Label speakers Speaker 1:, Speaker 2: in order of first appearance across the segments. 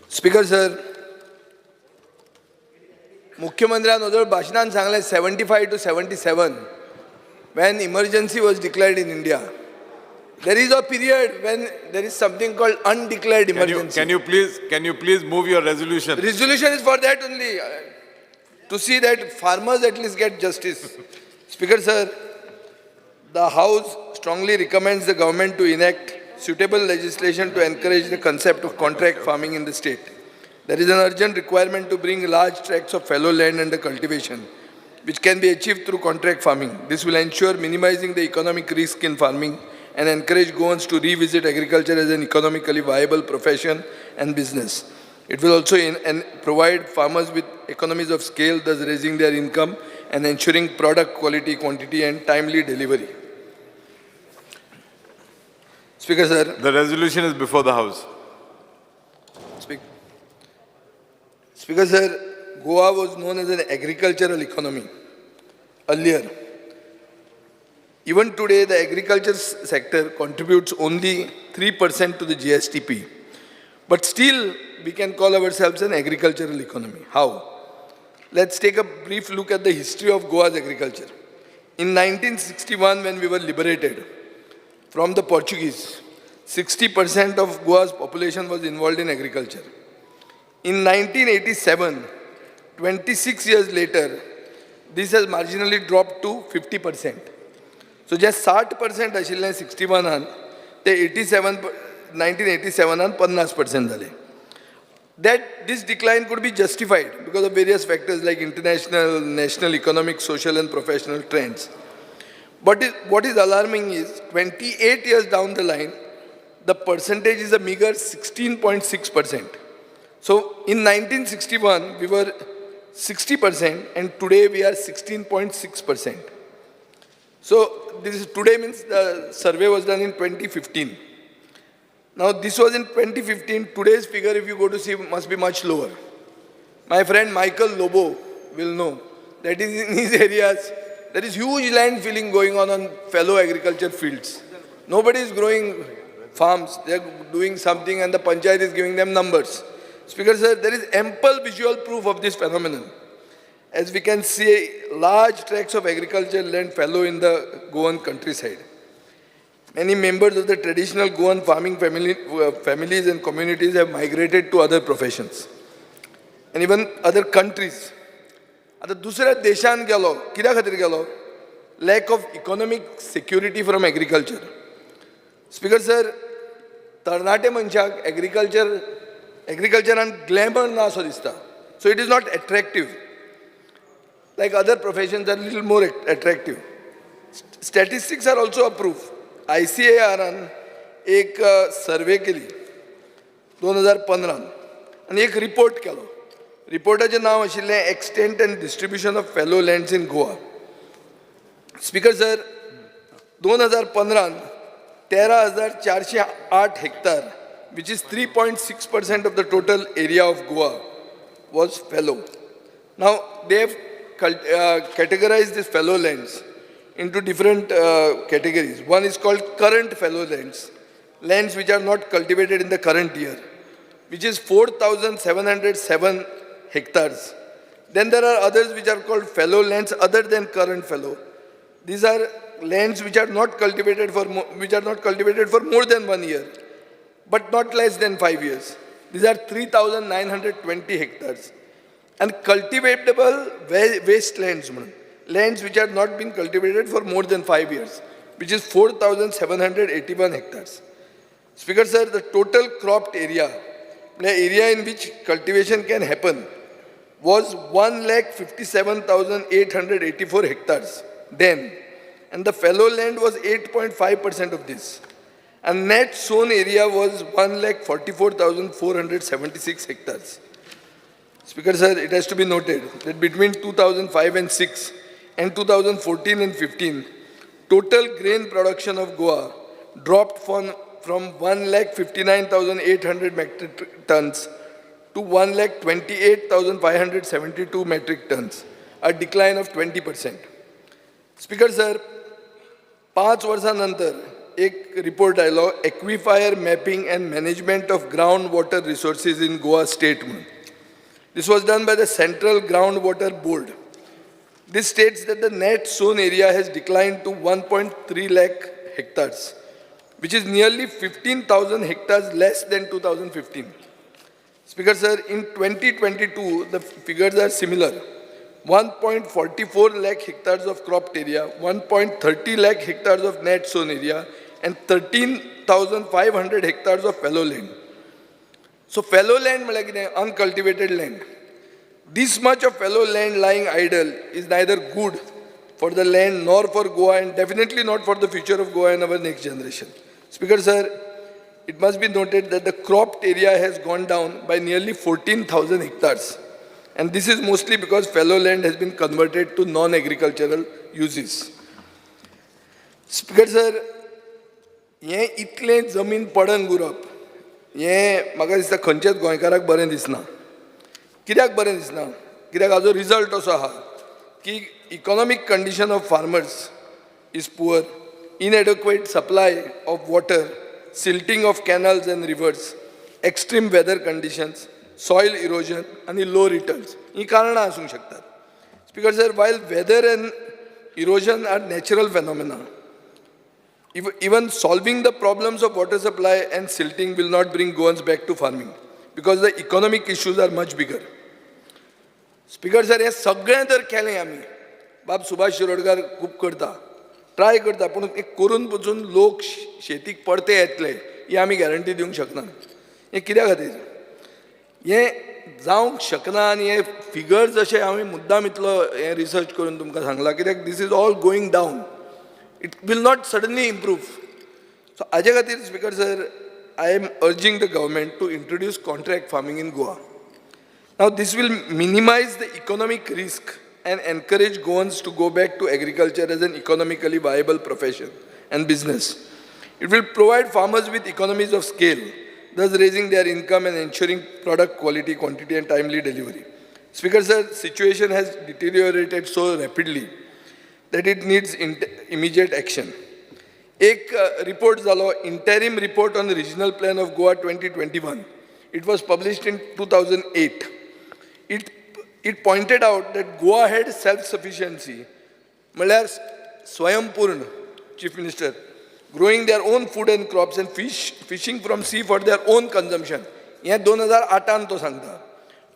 Speaker 1: Speaker sir, मुख्यमंत्र्यान भाषणान सांगले 75 to 77 when emergency was declared in India. There is a period when there is something called undeclared emergency.
Speaker 2: Can you please move your resolution?
Speaker 1: Resolution is for that only, to see that farmers at least get justice. Speaker sir, the House strongly recommends the government to enact suitable legislation to encourage the concept of contract farming in the state. There is an urgent requirement to bring large tracts of fallow land under cultivation, which can be achieved through contract farming. This will ensure minimizing the economic risk in farming and encourage Goans to revisit agriculture as an economically viable profession and business. It will also provide farmers with economies of scale, thus raising their income and ensuring product quality, quantity and timely delivery. Speaker sir.
Speaker 2: The resolution is before the House.
Speaker 1: Speaker sir, Goa was known as an agricultural economy earlier. Even today, the agriculture sector contributes only 3% to the GSTP. But still, we can call ourselves an agricultural economy. How? Let's take a brief look at the history of Goa's agriculture. In 1961, when we were liberated from the Portuguese, 60% of Goa's population was involved in agriculture. In 1987, 26 years later, this has marginally dropped to 50%. So just 60% आशिल्लें 61 ते 1987 50% जालें. That this decline could be justified because of various factors like international, national, economic, social and professional trends. But what is alarming is 28 years down the line, the percentage is a meager 16.6%. So in 1961, we were 60% and today we are 16.6%. So this is today means the survey was done in 2015. Now this was in 2015. Today's figure, if you go to see, must be much lower. My friend Michael Lobo will know that in his areas, there is huge land filling going on fallow agriculture fields. Nobody is growing farms. They are doing something and the panchayat is giving them numbers. Speaker sir, there is ample visual proof of this phenomenon. As we can see, large tracts of agricultural land fallow in the Goan countryside. Many members of the traditional Goan farming families and communities have migrated to other professions. And even other countries. आता दुसऱ्या देशान गेलो, कित्या खातीर गेलो? Lack of economic security from agriculture. Speaker sir, तरणाटे मनशाक agriculture and glamour na so dista. So it is not attractive. Like other professions are a little more attractive. Statistics are also a proof. ICAR एक सर्वे केली 2015 आणि एक report केलो. रिपोर्टाचें नाव आशिल्लें extent end distribution of fallow lands in Goa. Speaker sir, 2015 13,408 hectare, which is 3.6% of the total area of Goa, was fallow. Now, they have categorized these fallow lands into different categories. One is called current fallow lands, lands which are not cultivated in the current year, which is 4,707 hectares. Then there are others which are called fallow lands other than current fallow. These are lands which are not cultivated for more than 1 year, but not less than 5 years. These are 3,920 hectares. And cultivatable wastelands, lands which have not been cultivated for more than 5 years, which is 4,781 hectares. Speaker sir, the total cropped area, the area in which cultivation can happen, was 1,57,884 hectares then. And the fallow land was 8.5% of this. And net sown area was 1,44,476 hectares. Speaker sir, it has to be noted that between 2005 and 6 and 2014 and 15, total grain production of Goa dropped from 1,59,800 metric tons to 1,28,572 metric tons, a decline of 20%. Speaker sir, 5 वर्षानंतर एक report आयलो aquifer mapping and management of ground water resources in Goa state म्हणून. This was done by the Central Groundwater Board. This states that the net sown area has declined to 1.3 lakh hectares, which is nearly 15,000 hectares less than 2015. Speaker sir, in 2022, the figures are similar. 1.44 lakh hectares of cropped area, 1.30 lakh hectares of net sown area, and 13,500 hectares of fallow land. So fallow land मतलब कितें uncultivated land. This much of fallow land lying idle is neither good for the land nor for Goa and definitely not for the future of Goa and our next generation. Speaker sir, it must be noted that the cropped area has gone down by nearly 14,000 hectares. And this is mostly because fallow land has been converted to non-agricultural uses. Speaker sir, ये इतले जमीन पडन उरप हें म्हाका दिसता खंयच्याच गोंयकाराक बरें दिसना. कित्याक बरें दिसना? कित्याक हाजो रिजल्ट असो आहा की economic condition of farmers is poor, inadequate supply of water, silting of canals and rivers, extreme weather conditions, soil erosion आनी लो रिटर्न्स ही कारणां आसूंक शकतात. Speaker sir, while weather and erosion are natural phenomena, even solving the problems of water supply and silting will not bring Goans back to farming because the economic issues are much bigger. Speaker sir, हे सगळें जर केलें आमी, बाब सुभाष शिरोडकार खूब करता, try करता, पूण एक करून पसून लोक शेतीक परते येतले ही आमी गॅरंटी दिवंक शकना. हें कित्या खातीर? हें जावंक शकना आनी हे फिगर्स अशे हांवें मुद्दाम इतलो हें रिसर्च करून तुमकां सांगला कित्याक this is all going down. It will not suddenly improve. So, Ajay Khatir, Speaker sir, I am urging the government to introduce contract farming in Goa. Now, this will minimize the economic risk and encourage Goans to go back to agriculture as an economically viable profession and business. It will provide farmers with economies of scale, thus raising their income and ensuring product quality, quantity, and timely delivery. Speaker sir, situation has deteriorated so rapidly that it needs immediate action. एक report झालो, interim report on the regional plan of Goa 2021. It was published in 2008. It pointed out that Goa had self-sufficiency, म्हळ्यार स्वयंपूर्ण, Chief Minister, growing their own food and crops and fishing from sea for their own consumption. हें 2008 तो सांगता.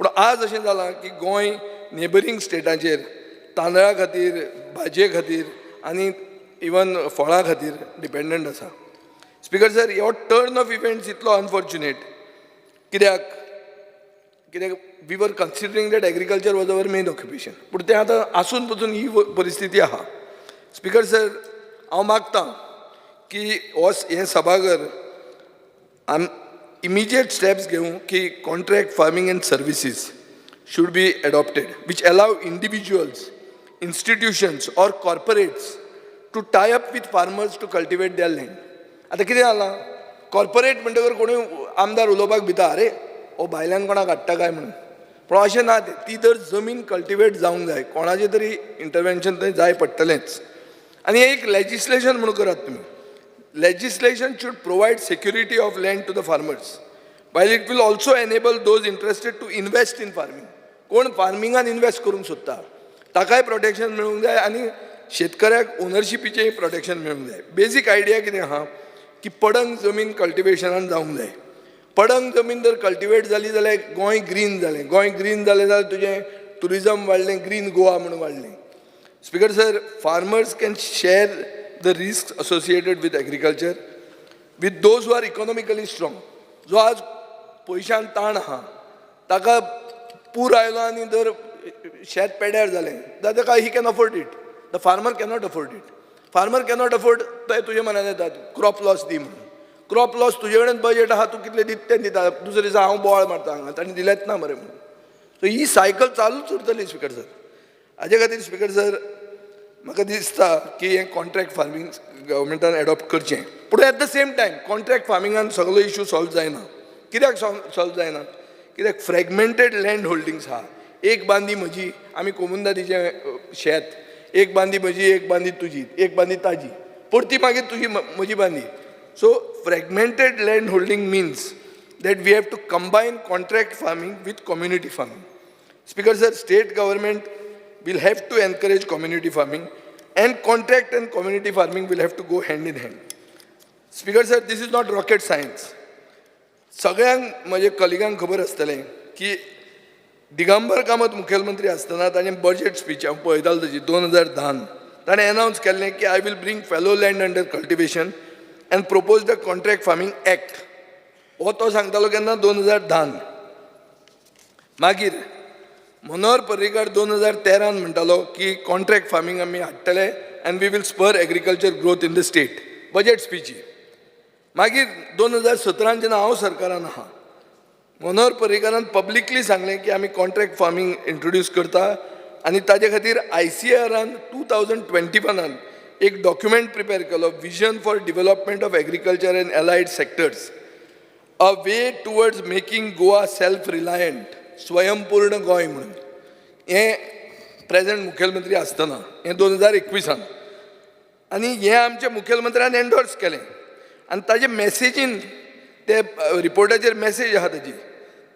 Speaker 1: पूण आज अशें जालां की गोंय नेबरिंग स्टेटांचेर तांदळा खातीर, भाजये खातीर आनी इवन फळां खातीर डिपेंडंट आसा. स्पीकर सर, हो टर्न ऑफ इव्हेंट्स इतलो अनफॉर्च्युनेट कित्याक we were considering that agriculture was our main occupation, पूण तें आतां आसून पसून ही परिस्थिती आहा. स्पीकर सर, हांव मागतां की हें सभाघर इमिजिएट स्टेप्स घेवं की contract farming end services should be adopted, which allow individuals, institutions or corporates to tie up with farmers to cultivate their land. आता कितें जालां, कॉर्पोरेट म्हणटकर कोणी आमदार उलोवपाक भिता, अरे ओ भायल्यान कोणाक हाडटा काय म्हणून. पूण अशें ना तें. ती जर जमीन कल्टिवेट जावंक जाय, कोणाचें तरी इंटरवेन्शन थंय जाय पडटलेंच. आनी एक लेजिस्लेशन म्हणून करात तुमी. Legislation should provide security of land to the farmers, while it will also enable those interested to invest in farming. कोण फार्मिंगान इन्वेस्ट करूंक सोदता ताकाय प्रोटेक्शन मेळूंक जाय आनी शेतकऱ्याक ओनरशिपीचेंय प्रोटेक्शन मेळूंक जाय. बेजीक आयडिया कितें आहा की पडंग जमीन कल्टिवेशनान जावंक जाय. पडंग जमीन जर कल्टिवेट जाली जाल्यार गोंय ग्रीन जालें. गोंय ग्रीन जालें जाल्यार तुजें टुरिजम वाडलें, ग्रीन गोवा म्हणून वाडलें. Speaker sir, farmers can share the risk associated with agriculture with those who are economically strong. जो आज पयशान ताण आहा, ताका पूर आयलो आनी जर शेत पेड्यार जालें जाल्यार ताका he can afford it. The farmer cannot afford it. Farmer cannot afford ते तुजे मनान येतात क्रॉप लॉस दी म्हणून. क्रॉप लॉस तुजे कडेन बजेट आहा, तूं कितलें दिता तें दिता, दुसरे दिसा हांव बोवाळ मारता हांगा, ताणें दिलेंच ना मरे म्हणून. सो ही सायकल चालूच उरतली. स्पीकर सर, हाजे खातीर स्पीकर सर म्हाका दिसता की हें कॉन्ट्रॅक्ट फार्मींग गव्हर्मेंटान एडॉप्ट करचें. पूण at the same time contract फार्मिंगान सगळो इशू सॉल्व जायना. कित्याक सॉल्व जायना? कित्याक फ्रॅगमेंटेड लँड होल्डिंग्स आहा. एक बांदी म्हजी, आमी कोमुंदारीचें शेत, एक बांदी म्हजी, एक बांदी तुजी, एक बांदी ताजी, परती मागीर तुजी म्हजी बांदी. So fragmented land holding means that we have to combine contract farming with community farming. Speaker sir, state government will have to encourage community farming and contract and community farming will have to go hand in hand. Speaker sir, this is not rocket science. सगळ्यांक म्हजे कलिगांक खबर आसतलें की दिगंबर कामत मुखेलमंत्री आसतना ताणें budget speech हांव पळयतालो ताची 2010 ताणें अनावन्स केल्लें की I will bring fellow land under cultivation and propose the contract farming act हो तो सांगतालो केन्ना 2010. मागीर मनोहर पर्रीकार 2013 म्हणटालो की कॉन्ट्रॅक्ट फार्मींग आमी हाडटले and we will spur agriculture growth in the state budget स्पीची. मागीर 2017 जेन्ना हांव सरकारान आहा मनोहर पर्रीकारान पब्लिकली सांगलें की आमी कॉन्ट्रॅक्ट फार्मींग इंट्रोड्यूस करता आनी ताजे खातीर ICARन 2021 एक डॉक्युमेंट प्रिपेर केलो vision for development of agriculture end allied sectors a way towards making Goa self reliant स्वयंपूर्ण गोंय म्हणून. हें प्रेझेंट मुखेलमंत्री आसतना हें 2021 आनी हें आमच्या मुखेलमंत्र्यान एंडोर्स केलें आनी ताजे मॅसेजीन ते रिपोर्टाचेर मॅसेज आहा ताजी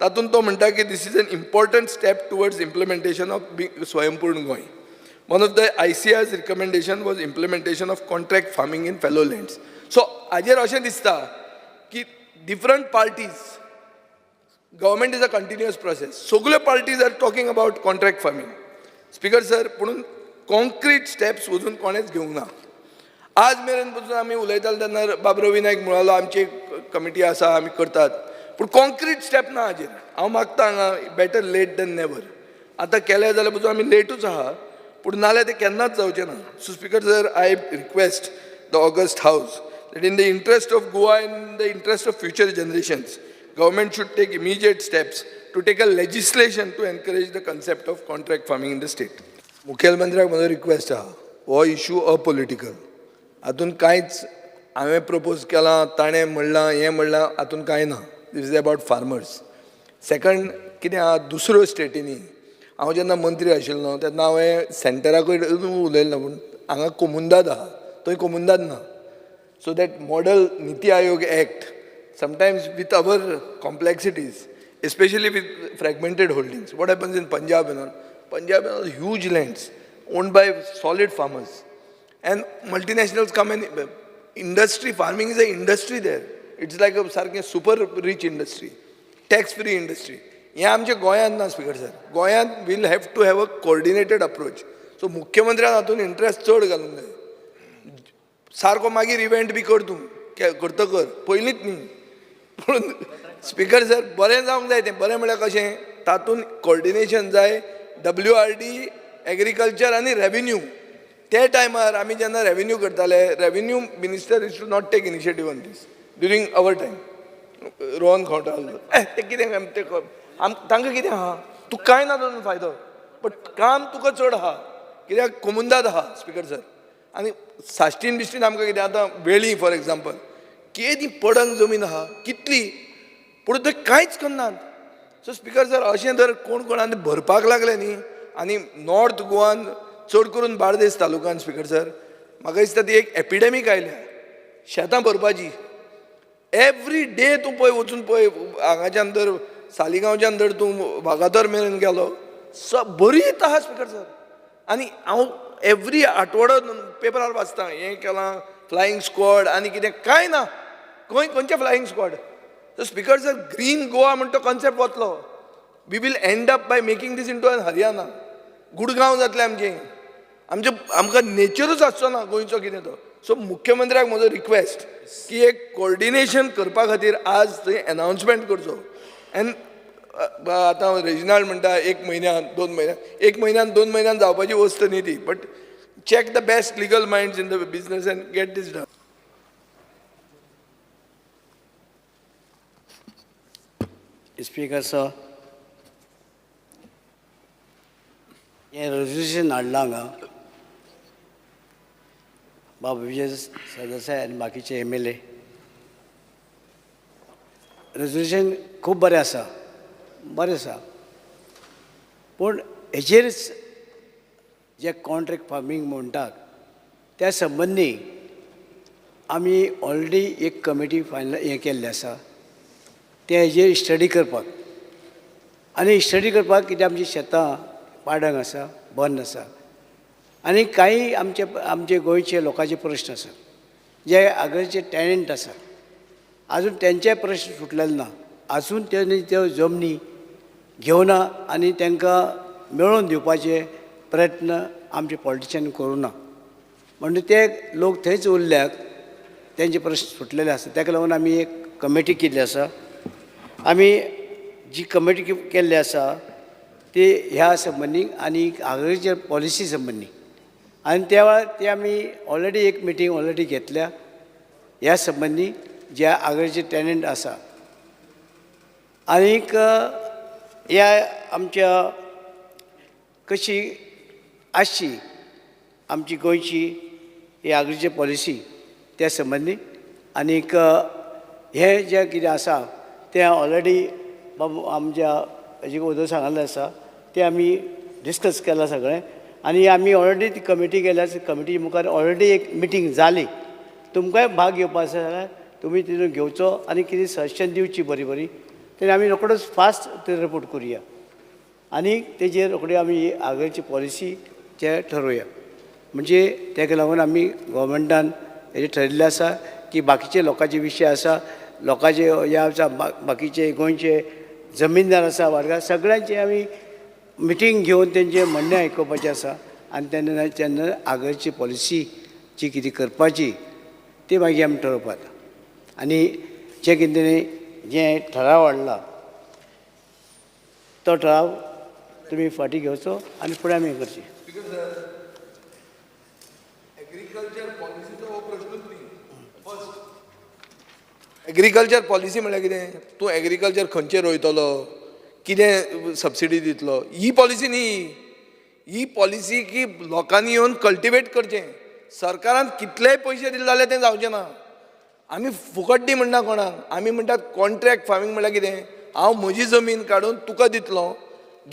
Speaker 1: तातूंत तो म्हणटा की this is an important step towards implementation of Swayampurna Goem. One of the ICAR's recommendation was implementation of contract farming in fallow lands. So हाजेर अशें दिसता की different parties government is a continuous process सगळ्यो parties are talking about contract farming. Speaker sir पूण concrete steps वचून कोणेच घेवंक ना. आज मेरेन पसून आमी उलयताले तेन्ना बाबरो विनायक म्हणालो आमची एक कमिटी आसा आमी करतात पूण कॉन्क्रीट स्टेप ना हाजेर. हांव मागता हांगा बेटर लेट दॅन नेवर. आतां केलें जाल्यार पसून आमी लेटूच आहा पूण नाल्यार तें केन्नाच जावचें ना. So speaker sir I request the August हावस that in the interest of Goa and in the interest of future generations, government should take immediate steps to take a legislation to encourage the concept of contract farming in the state. मुखेलमंत्र्याक म्हजो request आहा हो issue apolitical. हातून कांयच हांवें propose केलां ताणें म्हणलां हें म्हणलां हातून कांय ना. This is about farmers. Second कितें आहा दुसऱ्यो स्टेटींनी हांव जेन्ना मंत्री आशिल्लो तेन्ना हांवें सेंटराकूय उलयलें पूण हांगा कोमुंदाद आहा थंय कोमुंदाद ना. So that model Niti Ayog Act, sometimes with our complexities, especially with fragmented holdings, what happens in Punjab and all? Punjab and all huge lands owned by solid farmers, and multinationals come and industry farming is an industry there. It's like a super rich industry, tax-free industry. हे आमच्या गोंयांत ना speaker sir. गोंयांत we'll have to have a coordinated approach. So मुख्यमंत्र्यान हातून interest चड घालूंक जाय. सारको मागीर इव्हेंट बी कर तूं करतकर पयलींच न्ही पूण स्पीकर सर बरें जावंक जाय. तें बरें म्हळ्यार कशें तातूंत कोऑर्डिनेशन जाय WRD एग्रीकल्चर आनी रेव्हेन्यू. ते टायमार आमी जेन्ना रेव्हेन्यू करताले revenue minister is to not take initiative on this during our time. Rohan खंवटालो ते कितें ते तांकां कितें आहा तूं कांय ना तातूंत फायदो बट काम तुका चड आहा कित्याक कोमुंदाद आहा स्पीकर सर. आनी साश्टीन बिश्टीन आमकां कितें आतां वेळी फॉर एग्जाम्पल केदी पडंग जमीन आहा कितली पूण थंय कांयच करनात. सो स्पीकर सर अशें जर कोण कोणान भरपाक लागले न्ही आनी नॉर्थ गोवान चड करून बार्देस तालुक्यान स्पीकर सर म्हाका दिसता ती एक एपिडेमीक आयल्या शेतां भरपाची. एवरी डे तूं पळय वचून पळय हांगाच्यान जर सालिगांवच्यान जर तूं वागातोर मेरेन गेलो बरीत आहा स्पीकर सर. आनी हांव एवरी आठवडो पेपरार वाचता हें केलां फ्लायींग स्क्वॉड आनी कितें कांय ना खंयचे flying squad. So speaker sir green Goa म्हणटा तो कॉन्सेप्ट वतलो. We will end up by making this into an Haryana. Gurgaon जातलें आमचें आमकां नेचरूच आसचो ना गोंयचो कितें तो. सो मुख्यमंत्र्याक म्हजो रिक्वेस्ट की एक कोऑर्डिनेशन करपा खातीर आज थंय अनावन्समेंट करचो. एंड आतां रेजिनाल्ड म्हणटा 1 म्हयन्यान 2 म्हयन्यान 1 म्हयन्यान 2 म्हयन्यान जावपाची वस्त न्ही ती but check the best legal minds in the business and get this done.
Speaker 3: Speaker sir हें रेजोल्युशन हाडलां हांगा बाबा विजय सरदेसाय आनी बाकीचे MLA. रेजोल्युशन खूब बरें आसा पूण हेजेर जे कॉन्ट्रॅक्ट फार्मींग म्हणटात त्या संबंदी आमी ऑलरेडी एक कमिटी फायनल हें केल्लें आसा ते हेजेर स्टडी करपाक आनी स्टडी करपाक कितें आमची शेतां पाडंग आसा बंद आसा आनी काही आमचे गोंयचे लोकांचे प्रश्न आसा जे आगळचे टॅनंट आसा अजून तेंचे प्रश्न सुटलेले ना अजून त्यांनी त्यो जमनी घेवना आनी तांकां मेळोवन दिवपाचे प्रयत्न आमचे पॉलिटिशियन करूना म्हणजे ते लोक थंयच उरल्याक तेंचे प्रश्न सुटलेले आसा ताका लागून आमी एक कमिटी केल्ली आसा आमी जी कमिटी केल्ली आसा ती ह्या संबंदी आनी आग्रीकल्चर पॉलिसी संबंदी आनी ते आमी ऑलरेडी एक मिटींग ऑलरेडी घेतल्या ह्या संबंदी जे आग्रीकल्चर टॅनंट आसा आनीक ह्या आमच्या कशी आसची आमची गोंयची ही आग्रीकल्चर पॉलिसी त्या संबंदी आनीक हे जे कितें आसा तें ऑलरेडी आमच्या हेजे उदक सांगलें आसा तें आमी डिस्कस केलां सगळें आनी आमी ऑलरेडी ती कमिटी केल्या कमिटी मुखार ऑलरेडी एक मिटींग जाली तुमकांय भाग घेवपाक आसा जाल्यार तुमी तितून घेवचो आनी कितें सजेशन दिवची बरी बरी तेन्ना आमी रोकडोच फास्ट ते रिपोर्ट करुया आनी तेजेर रोखडी आमी आग्रीकल्चर पॉलिसी जे ठरोवया म्हणजे तेका लागून आमी गोवोरमेंटान हेजें ठरयिल्लें आसा की बाकीचे लोकांचे विशय आसा लोकांचे हे आसा बाकीचे गोंयचे जमीनदार आसा वर्गार सगळ्यांचे आमी मिटींग घेवन तेंचे म्हणणें आयकुपाचें आसा आनी तेन्ना आग्रीकल्चर पॉलिसी जी कितें करपाची ती मागीर आमी ठरोवपाक आनी जे कितें जे ठराव हाडला तो ठराव तुमी फाटीं घेवचो आनी फुडें आमी हें करची
Speaker 1: एग्रीकल्चर पॉलिसीचो हो प्रश्नूच न्ही फर्स्ट एग्रीकल्चर पॉलिसी म्हळ्यार कितें तूं एग्रीकल्चर खंयचेर रोयतलो कितें सबसिडी दितलो ही पॉलिसी न्ही ही पॉलिसी की लोकांनी येवन कल्टिवेट करचें सरकारान कितलेय पयशे दिले जाल्यार तें जावचें ना आमी फुकट दी म्हणना कोणाक आमी म्हणटात कॉन्ट्रॅक्ट फार्मींग म्हळ्यार कितें हांव म्हजी जमीन काडून तुका दितलो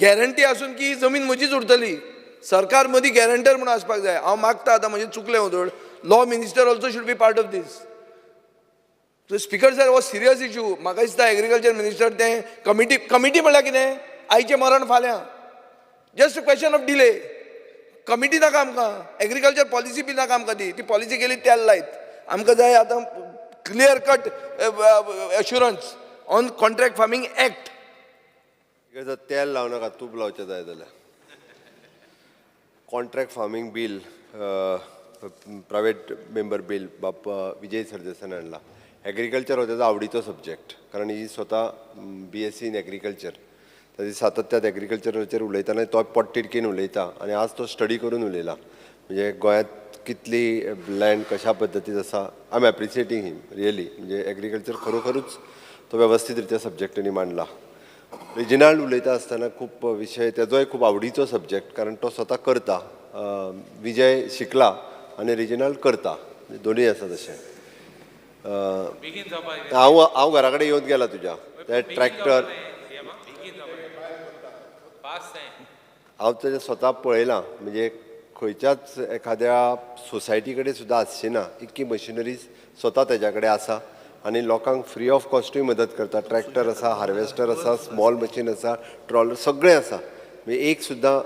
Speaker 1: गॅरंटी आसून की ही जमीन म्हजीच उरतली सरकार मदीं गॅरंटर म्हणून आसपाक जाय हांव मागता आतां म्हणजे चुकलें उदड law minister also should be part of this speaker sir हो सिरियस इशू म्हाका दिसता एग्रीकल्चर मिनिस्टर तें कमिटी म्हळ्यार कितें आयचें मरण फाल्यां just a question of delay committee नाका आमकां एग्रीकल्चर पॉलिसी बी नाका आमकां ती पॉलिसी गेली तेल लायत आमकां जाय आतां clear cut assurance on contract farming act
Speaker 4: जर तेल लावं नाका तूप लावचें जाय जाल्यार contract farming bill private member bill बाप विजय सरदेसायन हाडला एग्रीकल्चर हो तेजो आवडीचो सब्जेक्ट कारण ही स्वता BSc इन एग्रीकल्चर ताजी सातत्यात एग्रीकल्चराचेर उलयतना तो पोटतिडकीन उलयता आनी आज तो स्टडी करून उलयला म्हणजे गोंयांत कितली लँड कशा पद्दतीन आसा आय एम एप्रिसिएटींग हिम रियली म्हणजे एग्रीकल्चर खरोखरूच तो वेवस्थीत रित्या सब्जेक्टांनी मांडला रिजनल उलयता आसतना खूब विशय तेजोय खूब आवडीचो सब्जेक्ट कारण तो स्वता करता विजय शिकला आनी रिजनल करता दोनूय आसा तशें हांव घरा कडेन येवन गेला तुज्या ते ट्रॅक्टर हांव तेजें स्वता पळयलां म्हणजे खंयच्याच एखाद्या सोसायटी कडेन सुद्दां आसची ना इतकी मशिनरीज स्वता तेज्या कडेन आसा आनी लोकांक फ्री ऑफ कॉस्टूय मदत करता ट्रॅक्टर आसा हार्वेस्टर आसा स्मॉल मशीन आसा ट्रॉलर सगळें आसा म्हणजे एक सुद्दां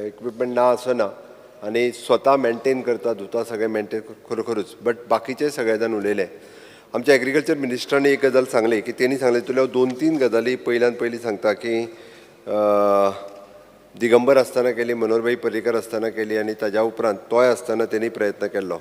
Speaker 4: इक्विपमेंट ना असो ना आनी स्वता मेंटेन करता धुता सगळें मेंटेन खरोखरूच बट बाकीचे सगळे जाण उलयले आमच्या एग्रीकल्चर मिनिस्टरान एक गजाल सांगली की तेणी सांगलें तुल्या 2-3 गजाली पयल्यान पयली सांगता की दिगंबर आसतना केली मनोहरभाई पर्रीकर आसतना केली आनी ताज्या उपरांत तोय आसतना तेणी प्रयत्न केल्लो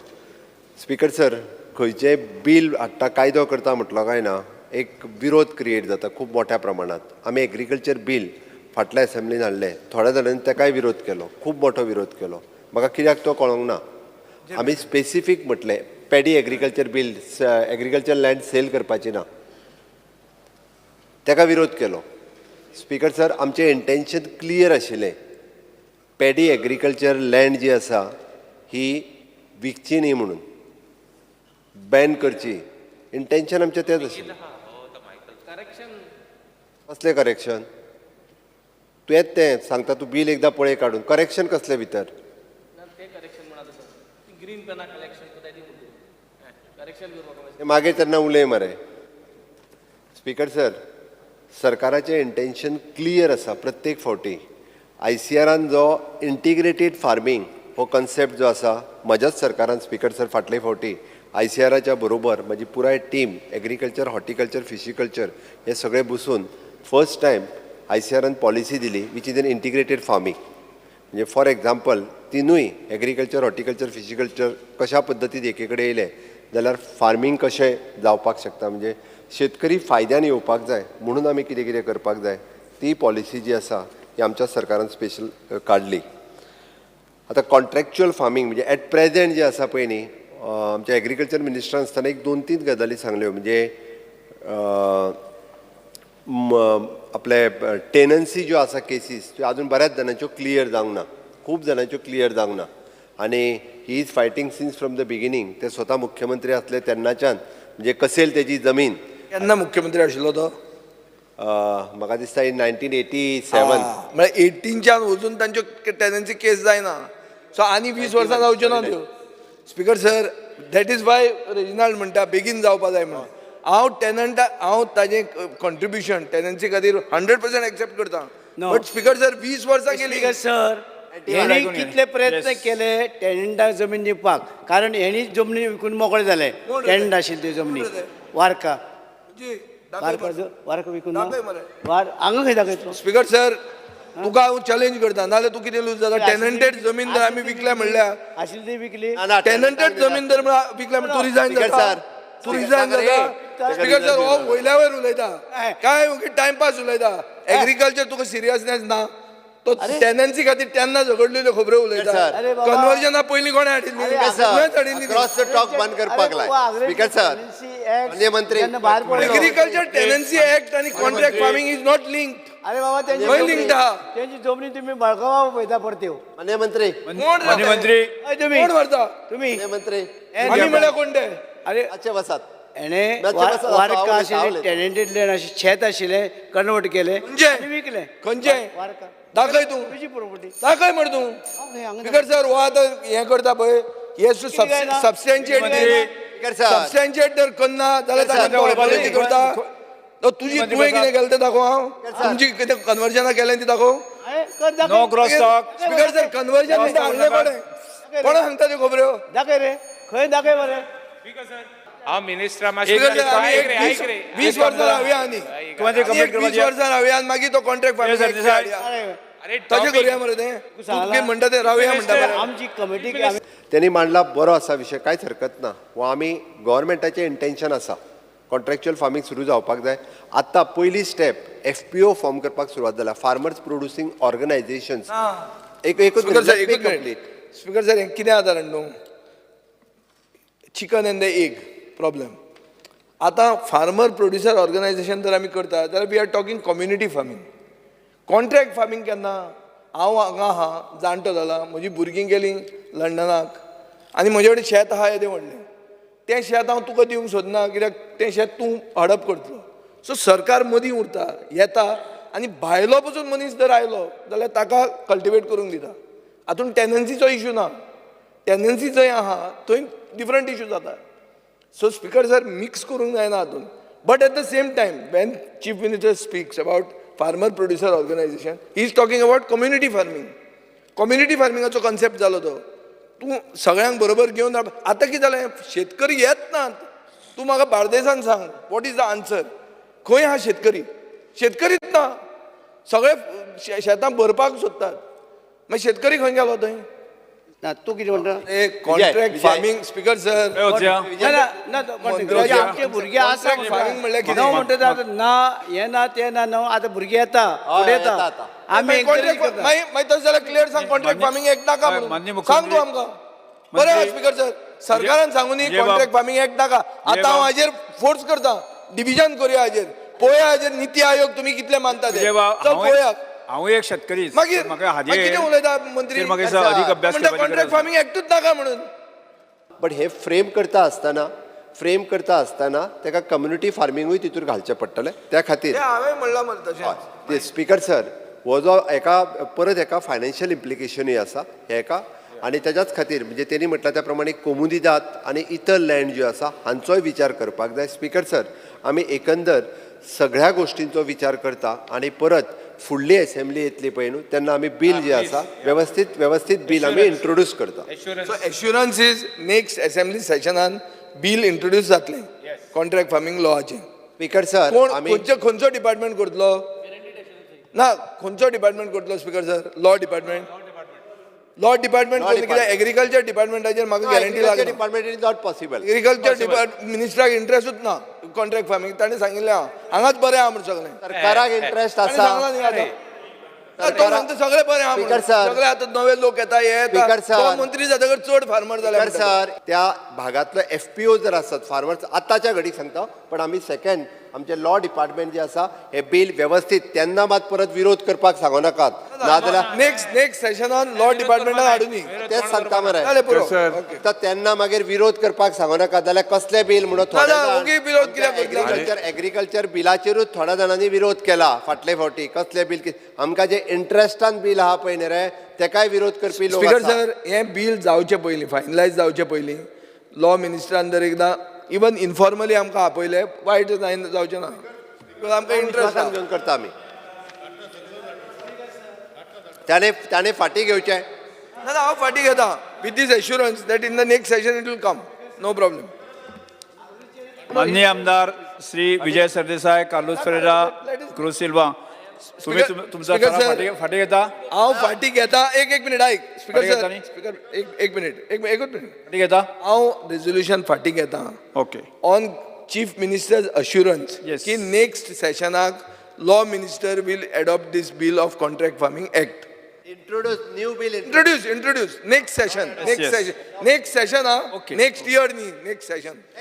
Speaker 4: स्पीकर सर खंयचेंय बील हाडटा कायदो करता म्हटलो काय ना एक विरोध क्रिएट जाता खूब मोठ्या प्रमाणात आमी एग्रीकल्चर बील फाटल्या असेंब्लीन हाडलें थोड्या जाणांनी ताकाय विरोध केलो खूब मोठो विरोध केलो म्हाका कित्याक तो कळोंक ना आमी स्पेसिफीक म्हटलें paddy agriculture bill agriculture land sale करपाची ना ताका विरोध केलो स्पीकर सर आमचें इंटेंशन क्लियर आशिल्लें पॅडी एग्रीकल्चर लँड जी आसा ही विकची न्ही म्हणून बॅन करची इंटेंशन आमचें तेंच आशिल्लें कसलें करेक्शन तुवेंच तें सांगता तूं बील एकदां पळय काडून करेक्शन कसलें भितर मागे तेन्ना उलय मरे स्पीकर सर सरकाराचें इंटेन्शन क्लियर आसा प्रत्येक फावटी ICRान जो इंटिग्रेटेड फार्मींग हो कन्सेप्ट जो आसा म्हज्याच सरकारान स्पीकर सर फाटले फावटी ICRाच्या बरोबर म्हजी पुराय टीम एग्रीकल्चर हॉर्टिकल्चर फिशिकल्चर हे सगळे बसून फर्स्ट टायम ICRान पॉलिसी दिली which is an integrated farming म्हणजे फॉर एग्जाम्पल तिनूय एग्रीकल्चर हॉर्टिकल्चर फिशिकल्चर कशा पद्दतीन एके कडेन येयले जाल्यार फार्मींग कशें जावपाक शकता म्हणजे शेतकरी फायद्यान येवपाक जाय म्हणून आमी कितें कितें करपाक जाय ती पॉलिसी जी आसा ही आमच्या सरकारान स्पेशल काडली. आतां कॉन्ट्रॅक्च्युअल फार्मींग म्हणजे एट प्रेझेंट जे आसा पळय न्ही आमच्या एग्रीकल्चर मिनिस्टरान आसतना एक 2-3 गजाली सांगल्यो म्हणजे आपले टेनन्सी ज्यो आसा केसीस त्यो आजून बऱ्याच जाणांच्यो क्लियर जावंक ना खूब जाणांच्यो क्लियर जावंक ना आनी he is fighting since from the beginning ते स्वता मुख्यमंत्री आसले तेन्नाच्यान म्हणजे कसेल तेजी जमीन
Speaker 1: केन्ना मुख्यमंत्री आशिल्लो तो
Speaker 4: म्हाका दिसता इन 1987
Speaker 1: म्हळ्यार 18च्यान वचून तांच्यो टेनन्सी केस जायना सो आनी 20 वर्सां जावच्यो ना त्यो. Speaker sir that is why Reginald म्हणटा बेगीन जावपाक जाय म्हणून हांव ताजें कॉन्ट्रिब्युशन टेनन्सी खातीर 100% एक्सेप्ट करता बट स्पीकर सर 20 वर्सां गेली.
Speaker 3: स्पीकर सर हेणी कितले प्रयत्न केले टेनंटाक जमीन दिवपाक कारण हेणी जमनी विकून मोकळे जाले टेनंट आशिल्ले त्यो जमनी वारका वारका विकून हांगा खंय दाखयतलो.
Speaker 1: स्पीकर सर तुका हांव चॅलेंज करता नाल्यार तूं कितें लूज जाता टेनंटेड जमीन जर आमी विकल्या म्हणल्यार
Speaker 3: आशिल्ली ती विकली
Speaker 1: टेनंटेड जमीन जर विकल्या तूं रिजायन जाता तूं रिजायन जाता. स्पीकर सर हो वयल्या वयर उलयता काय टायमपास उलयता एग्रीकल्चर तुका सिरियसनेस ना तो टेनन्सी खातीर तेन्ना झगडलेल्यो खबरो उलयता कन्वर्जना पयलीं कोणें हाडिल्ली
Speaker 4: क्रॉस द टॉक बंद करपाक लाय स्पीकर सर माननीय मंत्री
Speaker 1: एग्रीकल्चर टेनन्सी ऍक्ट आनी contract farming is not linked.
Speaker 3: अरे बाबा त्यांची जमनी तुम्ही बळकावा पळयता परत्यो
Speaker 4: माननीय मंत्री
Speaker 3: तुम्ही
Speaker 1: व्हरता
Speaker 3: तुम्ही
Speaker 4: मंत्री
Speaker 1: आमी म्हळ्यार कोण ते
Speaker 3: अरे
Speaker 4: अच्छे वसात
Speaker 3: हेणे वारका आशिल्ले टेनेंटेड लँड अशें शेत आशिल्लें कन्वर्ट केले आनी विकले
Speaker 1: खंयचे
Speaker 3: वारका
Speaker 1: दाखय तूं
Speaker 3: तुजी प्रॉपर्टी
Speaker 1: दाखय म्हण तूं. स्पीकर सर हो आतां हें करता पळय हे सबस्टॅन्शिएट जर करना जाल्यार ताका करता तुजी तुवें कितें केलें तें दाखोव हांव तुमची कितें कन्वर्जनां केलें तें दाखोव.
Speaker 3: No cross talk
Speaker 1: speaker sir conversion हाडलें कोणें कोणा सांगता त्यो खबऱ्यो
Speaker 3: दाखय रे खंय दाखय मरे.
Speaker 5: हांव मिनिस्टरा
Speaker 1: स्पीकर सर आमी 20 वर्सां रावया आनी 20 वर्सां रावया आनी मागीर तो कॉन्ट्रॅक्ट फार्मिंग तशें करुया मरे तें तूं म्हणटा तें रावया म्हणटा
Speaker 3: आमची कमिटी
Speaker 4: त्यांनी मांडला बरो आसा विशय कांयच हरकत ना वो आमी गव्हर्मेंटाचें इंटेन्शन आसा कॉन्ट्रॅक्च्युअल फार्मिंग सुरू जावपाक जाय. आतां पयली स्टेप FPO फॉर्म करपाक सुरवात जाला फार्मर्स प्रोड्युसींग ऑर्गनायझेशन्स एकूच
Speaker 1: स्पीकर सर कितें जाता न्हू chicken and the egg problem. आतां फार्मर प्रोड्युसर ऑर्गनायझेशन जर आमी करता जाल्यार we are talking community farming. Contract farming केन्ना हांव हांगा आहा जाणटो जाला म्हजी भुरगीं गेलीं लंडनाक आनी म्हजे कडेन शेत आहा येदें व्हडलें तें शेत हांव तुका दिवंक सोदना कित्याक तें शेत तूं हडप करतलो. सो सरकार मदीं उरता येता आनी भायलो पसून मनीस जर आयलो जाल्यार ताका कल्टिवेट करूंक दिता. हातूंत टेनन्सीचो इशू ना टेनन्सी जंय आहा थंय डिफरंट इशू जाता. सो स्पीकर सर मिक्स करूंक जायना हातूंत but at the same time when chief minister speaks about farmer producer organization he is talking about community farming. Community फार्मिंगाचो कॉन्सेप्ट जालो तो तूं सगळ्यांक बरोबर घेवन आतां कितें जालें शेतकरी येत नात. तूं म्हाका बार्देसान सांग वॉट इज द आन्सर खंय आहा शेतकरी शेतकरीच ना सगळे शेतां भरपाक सोदतात मागीर शेतकरी खंय गेलो थंय
Speaker 3: ना तूं कितें म्हणटा
Speaker 1: कॉन्ट्रॅक्ट फार्मिंग स्पीकर सर
Speaker 3: आमचे भुरगे आसा
Speaker 1: फार्मिंग म्हणल्यार कितें
Speaker 3: न्हू म्हणटा ना हें ना तें ना न्हू आतां भुरगे येता फुडें येता आमी एनकरेज करता.
Speaker 1: मागीर तशें जाल्यार क्लियर सांग कॉन्ट्रॅक्ट फार्मिंग एक्ट नाका म्हणून सांग तूं आमकां बरें आहा स्पीकर सर सरकारान सांगून कॉन्ट्रॅक्ट फार्मिंग एक्ट नाका. आतां हांव हाजेर फोर्स करता डिव्हिजन करुया हाजेर पळोवया हाजेर निती आयोग तुमी कितले मानता ते पळोवया.
Speaker 6: हांव एक शेतकरी
Speaker 1: मागीर कितें उलयता मंत्री कॉन्ट्रॅक्ट फार्मिंग एक्टूच नाका म्हणून.
Speaker 4: बट हे फ्रेम करता आसतना ताका कम्युनिटी फार्मिंगूय तितूर घालचें पडटलें त्या खातीर
Speaker 1: हांवें म्हणलां मरे तशें
Speaker 4: ते स्पीकर सर हो जो एका परत एका फायनान्शियल इम्प्लिकेशनूय आसा हे एका आनी तेज्याच खातीर म्हणजे तेणी म्हटल्या त्या प्रमाणे कोमुनिदाद आनी इतर लँड ज्यो आसा हांचोय विचार करपाक जाय. स्पीकर सर, आमी एकंदर सगळ्या गोश्टींचो विचार करता आनी परत फुडली असेंब्ली येतली पळय न्हू तेन्ना आमी बील जे आसा व्यवस्थीत बील आमी इंट्रोड्यूस करता.
Speaker 1: So assurance is next assembly सेशनान बिल इंट्रोड्यूस जातलें कॉन्ट्रॅक्ट फार्मिंग लॉचे.
Speaker 4: स्पीकर सर,
Speaker 1: कोण
Speaker 4: आमी
Speaker 1: खंयचो डिपार्टमेंट करतलो? ना, खंयचो डिपार्टमेंट करतलो स्पीकर सर? लॉ डिपार्टमेंट कित्याक एग्रीकल्चर डिपार्टमेंटाचेर म्हाका गॅरंटी लागना.
Speaker 4: Department is not possible.
Speaker 1: Agriculture मिनिस्टराक इंट्रस्टूच ना कॉन्ट्रॅक्ट फार्मिंग. ताणें सांगिल्लें हांगाच बरें आहा म्हणून सगळें.
Speaker 4: सरकाराक इंट्रस्ट
Speaker 1: ताणें
Speaker 4: आसा.
Speaker 1: सांगलां न्ही आतां. तो म्हणटा सगळें बरें आहा म्हणून.
Speaker 4: Speaker sir.
Speaker 1: सगळे आतां नवे लोक येता हे येता.
Speaker 4: Speaker sir.
Speaker 1: तो मंत्री जातकर चड फार्मर जाले
Speaker 4: स्पीकर सर, त्या भागातलो FPO जर आसत फार्मर्स आतांच्या घडीक सांगता, पण आमी सेकंड आमचे लॉ डिपार्टमेंट जे आसा हे बिल व्यवस्थित तेन्ना मात परत विरोध करपाक सांगो नाकात. नाजाल्यार
Speaker 1: नेक्स्ट सेशनान लॉ डिपार्टमेंटान हाडून
Speaker 4: तेच सांगता मरे.
Speaker 1: जालें पुरो.
Speaker 4: तर तेन्ना मागीर विरोध करपाक सांगो नाकात. जाल्यार कसले बिल म्हणून थोडे
Speaker 1: ना, ओगी विरोध कित्याक करतले?
Speaker 4: एग्रीकल्चर बिलाचेरूच थोड्या जाणांनी विरोध केला फाटले फावटी. कसले बिल? आमकां जे इंट्रस्टान बिल आहा पळय न्ही रे तेकाय विरोध करपी लोक
Speaker 1: स्पीकर
Speaker 4: आसा.
Speaker 1: सर, हें बिल जावचे पयलीं फायनलायज जावचे पयलीं लॉ मिनिस्टरान जर एकदां इवन इनफॉर्मली आमकां आपयलें वायट जावचें ना. बिकॉज आमकां इंट्रस्ट
Speaker 4: विश्वासान घेवन करता आमी. ताणे फाटी घेवचें.
Speaker 1: ना हांव फाटी घेता with this assurance that in the next session it will come. No problem.
Speaker 6: माननीय आमदार श्री विजय सरदेसाय, कार्लोस फेरेरा, क्रूज सिल्वा, तुम्ही तुमचा
Speaker 1: स्पीकर
Speaker 6: ठराव
Speaker 1: सर,
Speaker 6: फाटी घेता?
Speaker 1: हांव फाटी घेता. एक मिनिट आयक स्पीकर
Speaker 6: फाटी घेता
Speaker 1: सर.
Speaker 6: न्ही?
Speaker 1: स्पीकर एकूच मिनिट.
Speaker 6: फाटी घेता?
Speaker 1: हांव रेझोल्युशन फाटी घेता
Speaker 6: okay.
Speaker 1: On chief minister's assurance
Speaker 6: Yes.
Speaker 1: की नेक्स्ट सेशनाक law minister will adopt this bill of contract farming act.
Speaker 4: Introduce new bill
Speaker 1: introduce next session.
Speaker 6: yes.
Speaker 1: Next session
Speaker 6: Okay.
Speaker 1: Next year न्ही, next session.